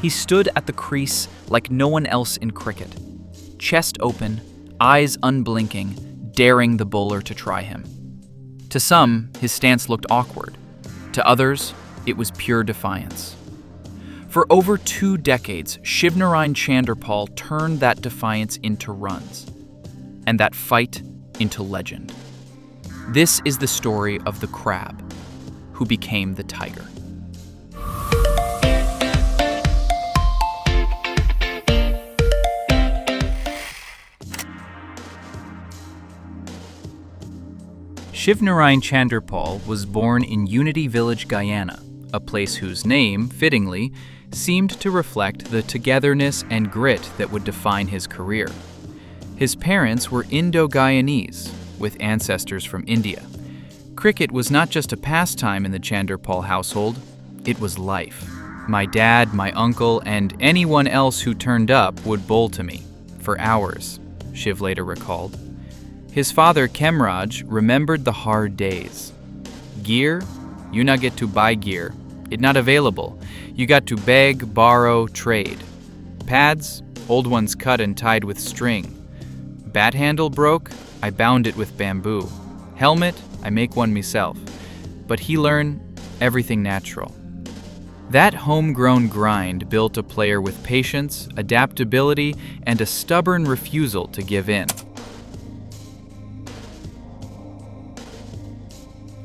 He stood at the crease like no one else in cricket, chest open, eyes unblinking, daring the bowler to try him. To some, his stance looked awkward. To others, it was pure defiance. For over 2 decades, Shivnarine Chanderpaul turned that defiance into runs, and that fight into legend. This is the story of the crab, who became the tiger. Shivnarine Chanderpaul was born in Unity Village, Guyana, a place whose name, fittingly, seemed to reflect the togetherness and grit that would define his career. His parents were Indo-Guyanese, with ancestors from India. Cricket was not just a pastime in the Chanderpaul household, it was life. My dad, my uncle, and anyone else who turned up would bowl to me, for hours, Shiv later recalled. His father, Kemraj, remembered the hard days. Gear? You not get to buy gear. It not available. You got to beg, borrow, trade. Pads? Old ones cut and tied with string. Bat handle broke? I bound it with bamboo. Helmet? I make one myself. But he learn everything natural. That homegrown grind built a player with patience, adaptability, and a stubborn refusal to give in.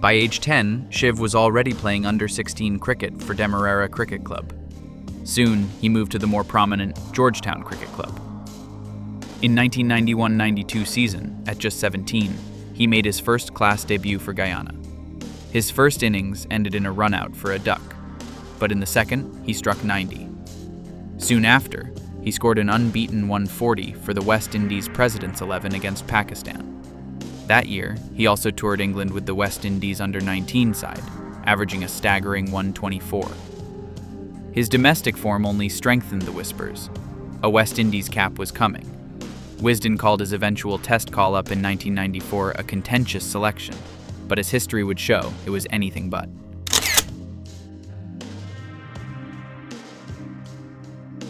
By age 10, Shiv was already playing under-16 cricket for Demerara Cricket Club. Soon, he moved to the more prominent Georgetown Cricket Club. In 1991-92 season, at just 17, he made his first-class debut for Guyana. His first innings ended in a run-out for a duck, but in the second, he struck 90. Soon after, he scored an unbeaten 140 for the West Indies President's 11 against Pakistan. That year, he also toured England with the West Indies under-19 side, averaging a staggering 124. His domestic form only strengthened the whispers. A West Indies cap was coming. Wisden called his eventual test call-up in 1994 a contentious selection, but as history would show, it was anything but.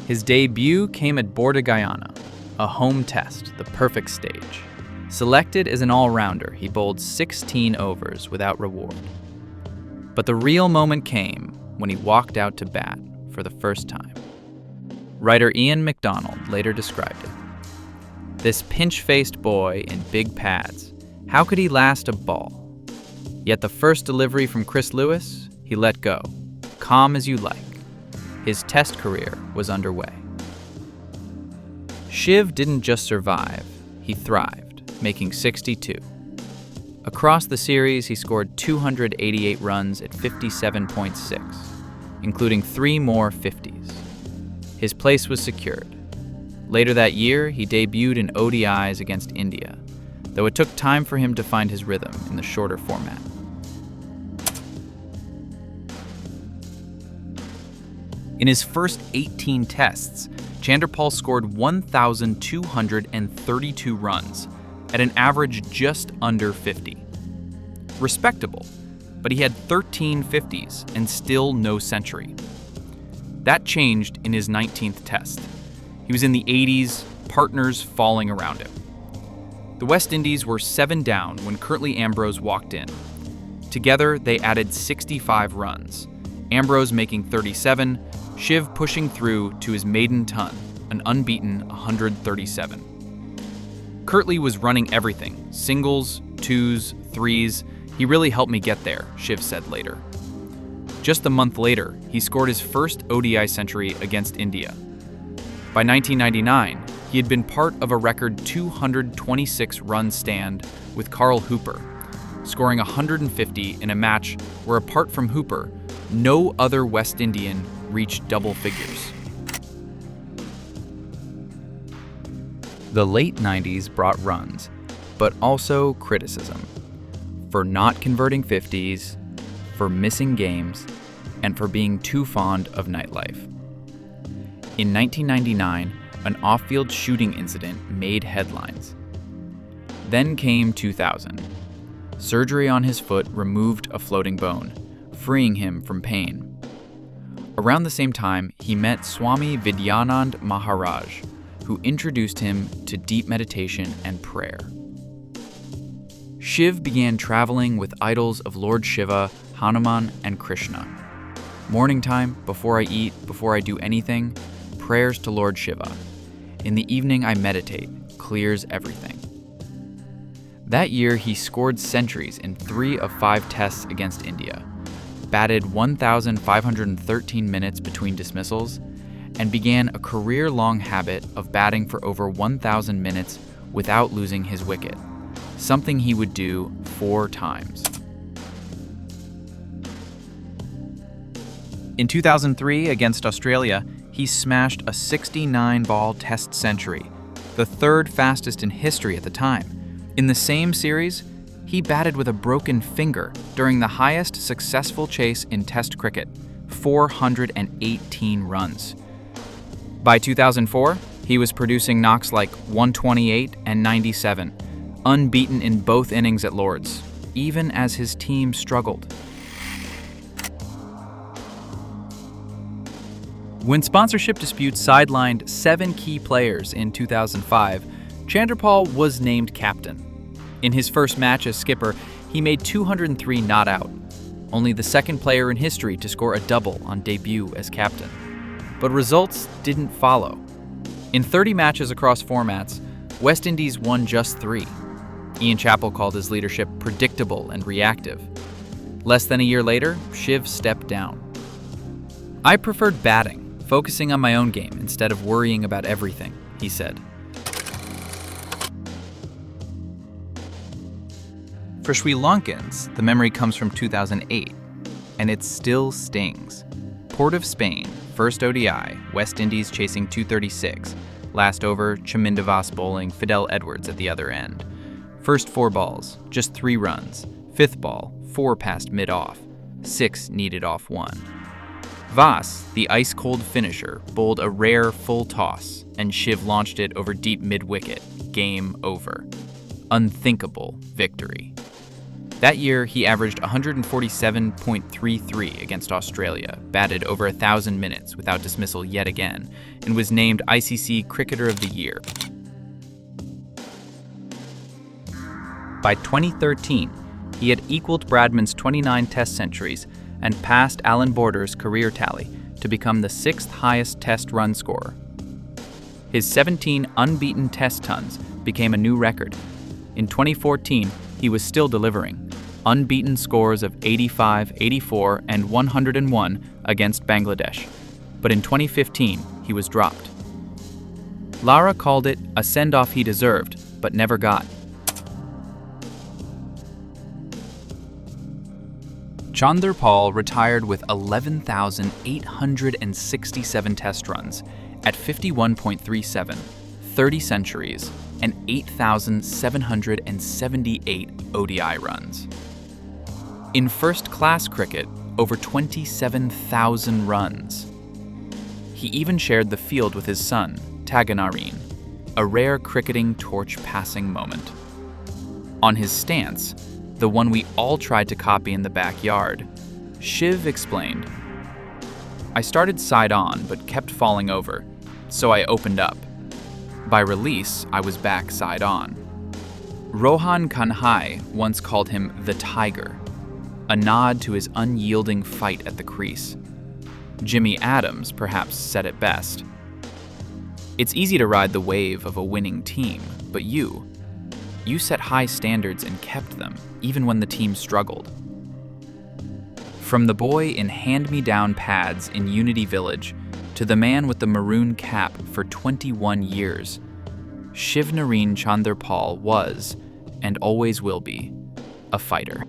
His debut came at Border Guyana, a home test, the perfect stage. Selected as an all-rounder, he bowled 16 overs without reward. But the real moment came when he walked out to bat for the first time. Writer Ian MacDonald later described it. This pinch-faced boy in big pads, how could he last a ball? Yet the first delivery from Chris Lewis, he let go, calm as you like. His test career was underway. Shiv didn't just survive, he thrived, making 62. Across the series, he scored 288 runs at 57.6, including 3 more 50s. His place was secured. Later that year, he debuted in ODIs against India, though it took time for him to find his rhythm in the shorter format. In his first 18 tests, Chanderpaul scored 1,232 runs, at an average just under 50. Respectable, but he had 13 50s and still no century. That changed in his 19th test. He was in the 80s, partners falling around him. The West Indies were 7 down when Curtly Ambrose walked in. Together, they added 65 runs, Ambrose making 37, Shiv pushing through to his maiden ton, an unbeaten 137. Curtly was running everything, singles, twos, threes. He really helped me get there, Shiv said later. Just a month later, he scored his first ODI century against India. By 1999, he had been part of a record 226-run stand with Carl Hooper, scoring 150 in a match where, apart from Hooper, no other West Indian reached double figures. The late 90s brought runs, but also criticism for not converting 50s, for missing games, and for being too fond of nightlife. In 1999, an off-field shooting incident made headlines. Then came 2000. Surgery on his foot removed a floating bone, freeing him from pain. Around the same time, he met Swami Vidyanand Maharaj, who introduced him to deep meditation and prayer. Shiv began traveling with idols of Lord Shiva, Hanuman, and Krishna. Morning time, before I eat, before I do anything, prayers to Lord Shiva. In the evening, I meditate, clears everything. That year, he scored centuries in 3 of 5 tests against India, batted 1,513 minutes between dismissals, and began a career-long habit of batting for over 1,000 minutes without losing his wicket, something he would do 4 times. In 2003, against Australia, he smashed a 69-ball test century, the 3rd fastest in history at the time. In the same series, he batted with a broken finger during the highest successful chase in Test cricket, 418 runs. By 2004, he was producing knocks like 128 and 97, unbeaten in both innings at Lord's, even as his team struggled. When sponsorship disputes sidelined 7 key players in 2005, Chanderpaul was named captain. In his first match as skipper, he made 203 not out, only the 2nd player in history to score a double on debut as captain. But results didn't follow. In 30 matches across formats, West Indies won just 3. Ian Chappell called his leadership predictable and reactive. Less than a year later, Shiv stepped down. "I preferred batting, focusing on my own game instead of worrying about everything," he said. For Sri Lankans, the memory comes from 2008, and it still stings. Port of Spain, first ODI, West Indies chasing 236. Last over, Chamindavas bowling, Fidel Edwards at the other end. First 4 balls, just 3 runs. 5th ball, 4 passed mid-off. 6 needed off 1. Vas, the ice-cold finisher, bowled a rare full toss, and Shiv launched it over deep mid-wicket. Game over. Unthinkable victory. That year, he averaged 147.33 against Australia, batted over 1,000 minutes without dismissal yet again, and was named ICC Cricketer of the Year. By 2013, he had equaled Bradman's 29 Test centuries and passed Alan Border's career tally to become the 6th highest Test run scorer. His 17 unbeaten Test tons became a new record. In 2014, he was still delivering, unbeaten scores of 85, 84, and 101 against Bangladesh. But in 2015, he was dropped. Lara called it a send-off he deserved, but never got. Chanderpaul retired with 11,867 test runs at 51.37, 30 centuries, and 8,778 ODI runs. In first-class cricket, over 27,000 runs. He even shared the field with his son, Shivnarine, a rare cricketing torch-passing moment. On his stance, the one we all tried to copy in the backyard, Shiv explained, "I started side-on but kept falling over, so I opened up. By release, I was back side-on." Rohan Kanhai once called him the Tiger, a nod to his unyielding fight at the crease. Jimmy Adams perhaps said it best. "It's easy to ride the wave of a winning team, but you set high standards and kept them, even when the team struggled." From the boy in hand-me-down pads in Unity Village to the man with the maroon cap for 21 years, Shivnarine Chanderpaul was, and always will be, a fighter.